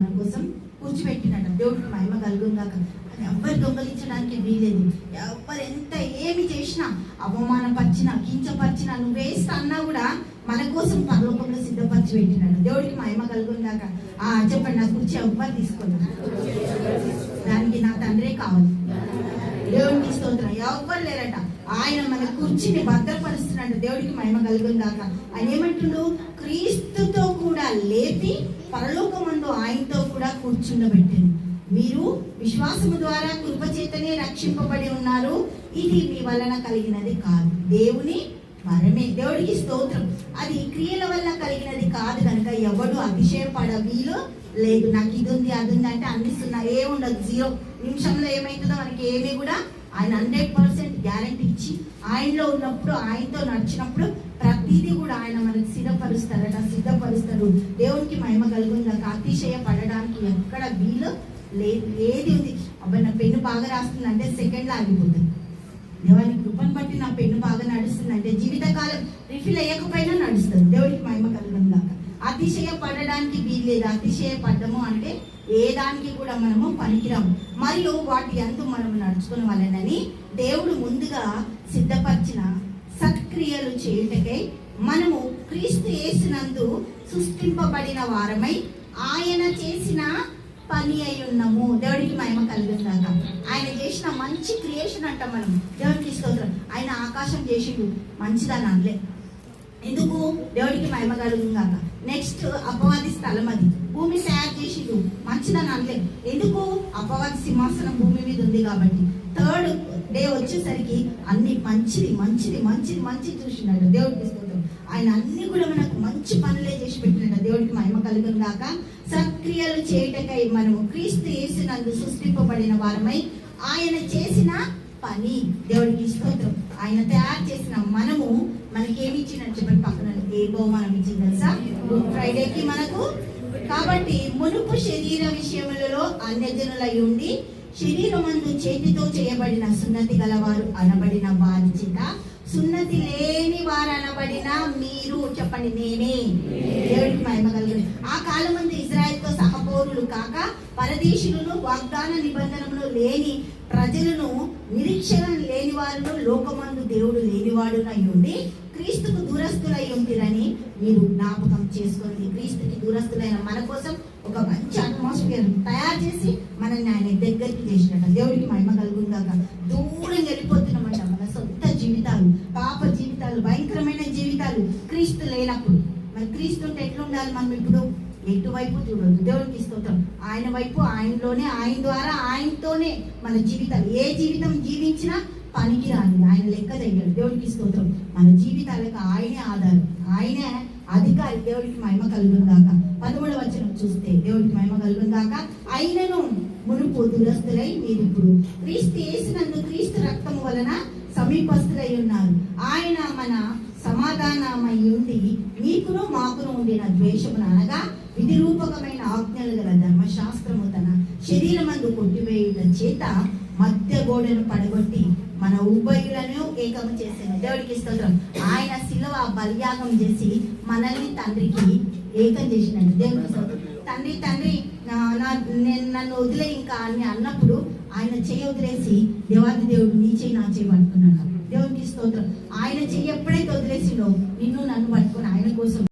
మన కోసం కూర్చోబెట్టినట. దేవుడికి మహిమ కలుగుందాక. కానీ ఎవ్వరు దొంగలించడానికి వీలేదు. ఎవ్వరు ఎంత ఏమి చేసినా, అవమానపరిచినా, కించపరిచినా, నువ్వు వేస్ట్ అన్నా కూడా మన కోసం పరలోకంలో సిద్ధపరిచి పెట్టినాడు. దేవుడికి మహిమ కలుగుందాక. చెప్పండి, నా కుర్చీ ఎవ్వరు తీసుకోండి, దానికి నా తండ్రే కావాలి. దేవుడికి స్తోత్రం. ఎవ్వరు లేరట. ఆయన మన కుర్చీని భద్రపరుస్తున్నాడు. దేవుడికి మహిమ కలుగుందాక. ఆయన ఏమంటుండు? క్రీస్తుతో కూడా లేపి పరలోకమందు ఆయనతో కూడా కూర్చుండబెట్టింది. మీరు విశ్వాసము ద్వారా కృపచేతనే రక్షింపబడి ఉన్నారు. ఇది మీ వలన కలిగినది కాదు, దేవుని వరమే. దేవుడికి స్తోత్రం. అది క్రియల వల్ల కలిగినది కాదు కనుక ఎవడు అతిశయపడ వీలు లేదు. నాకు ఇది ఉంది, అది ఉంది అంటే అందిస్తున్నా, ఏముండదు, 0 నిమిషంలో ఏమైతుందో మనకి ఏమీ కూడా ఆయన 100% గ్యారంటీ ఇచ్చి ఆయనలో ఉన్నప్పుడు, ఆయనతో నడిచినప్పుడు ప్రతిదీ కూడా ఆయన మనకు సిద్ధపరుస్తాడు. దేవునికి మహిమ కలుగుందాక. అతిశయ పడడానికి ఎక్కడ వీలు లేదు. ఏది ఉంది, అబ్బాయి నా పెన్ను బాగా రాస్తుంది అంటే సెకండ్లో ఆగిపోతుంది. దేవుని కృపను బట్టి నా పెన్ను బాగా నడుస్తుంది అంటే జీవితకాలం రిఫిల్ అయ్యకపోయినా నడుస్తుంది. దేవుడికి మహిమ కలుగుందాక. అతిశయ పడడానికి వీల్లేదు. అతిశయ పడ్డము అంటే ఏ దానికి కూడా మనము పనికిరాము. మరియు వాటి అందు మనము నడుచుకునే వాళ్ళని దేవుడు ముందుగా సిద్ధపరిచిన సత్క్రియలు చేయుటకై మనము క్రీస్తు యేసునందు సృష్టింపబడిన వారమై ఆయన చేసిన పని అయి ఉన్నాము. దేవుడికి మహిమ కలుగుందాక. ఆయన చేసిన మంచి క్రియేషన్ అంటాం మనం. దేవుడికి స్తోత్రం. ఆయన ఆకాశం చేసిండు, మంచిదని అనలే. ఎందుకు? దేవుడికి మహిమ కలుగుందాక. నెక్స్ట్ అపవాది స్థలం, అది భూమి తయారు చేసిండు, మంచిదని అనలే. ఎందుకు? అపవాది సింహాసనం భూమి మీద ఉంది కాబట్టి. థర్డ్ డే వచ్చేసరికి అన్ని మంచిది చూసినాడు. దేవుడికి స్తోత్రం. ఆయన అన్ని కూడా మనకు మంచి పనులే చేసి పెట్టినాడు. దేవుడికి మహిమ కలుగుందాక. సత్క్రియలు చేయటకై మనము క్రీస్తు యేసునందు సృష్టింపబడిన వారమై ఆయన చేసిన పని. దేవుడికి స్తోత్రం. ఆయన తయారు చేసిన మనము మనకేమి ఇచ్చినట్టు చెప్పండి, పక్కన ఏ బహుమానం ఇచ్చింది తెలుసా? గుడ్ ఫ్రైడేకి మనకు. కాబట్టి మునుపు శరీర విషయములలో అన్యజనులై ఉండి శరీరమందు చేతితో చేయబడిన సున్నతి గలవారు అనబడిన వారి చేత సున్నతి లేని వారు అనబడిన మీరు, చెప్పండి, నేనే. దేవుడికి మహిమ కలుగుతుంది. ఆ కాలం మంది ఇజ్రాయెల్తో సహపౌరులు కాక పరదేశులను, వాగ్దాన నిబంధనలు లేని ప్రజలను, నిరీక్షణ లేని వారును, లోకమందు దేవుడు లేనివాడునై ఉండి క్రీస్తుకు దూరస్తులై ఉంటిరని మీరు జ్ఞాపకం చేసుకోండి. క్రీస్తుకి దూరస్తులైన మన కోసం ఒక మంచి అట్మాస్ఫియర్ తయారు చేసి మనల్ని ఆయన దగ్గరికి చేసినట్ట. దేవుడికి మహిమ కలుగుందాక. దూరం వెళ్ళిపోతున్నామంట. మన సొంత జీవితాలు, పాప జీవితాలు, భయంకరమైన జీవితాలు క్రీస్తు లేనప్పుడు. మరి క్రీస్తు ఉంటే ఎట్లా ఉండాలి? మనం ఇప్పుడు ఎటువైపు చూడొద్దు. దేవుడికి స్తోత్రం. ఆయన వైపు, ఆయనలోనే, ఆయన ద్వారా, ఆయనతోనే మన జీవితాలు. ఏ జీవితం జీవించినా పనికి రాని, ఆయన లెక్క చేయడు. దేవుడికి స్తోత్రం. మన జీవితాలకు ఆయనే ఆధారం, ఆయనే అధికారి. దేవుడికి మహిమ కలుగుందాక. 13వ వచనం చూస్తే దేవుడికి మహిమ కలుగుందాక. ఆయనను మునుపు దురస్తులై మీరు ఇప్పుడు క్రీస్తు యేసునందు క్రీస్తు రక్తము వలన సమీపస్తులై ఉన్నారు. ఆయన మన సమాధానమై ఉండి మీకును మాకును ఉండిన ద్వేషమును, అనగా విధి రూపకమైన ఆజ్ఞలు గల ధర్మశాస్త్రము తన శరీరమందు కొట్టివేయుట చేత మధ్య గోడను పడగొట్టి మన ఉభయులను ఏకము చేసింది. దేవుడికి స్తోత్రం. ఆయన శిలువ బలియాగం చేసి మనల్ని తండ్రికి ఏకం చేసినాడు. దేవుడికి స్తోత్రం. తండ్రి నన్ను వదిలే ఇంకా అని అన్నప్పుడు ఆయన చెయ్యి వదిలేసి దేవాది దేవుడు నీ చెయ్యి నా చెయ్యి పట్టుకున్నాడు. దేవుడికి స్తోత్రం. ఆయన చెయ్యి ఎప్పుడైతే వదిలేసిండో నిన్ను నన్ను పట్టుకుని ఆయన కోసం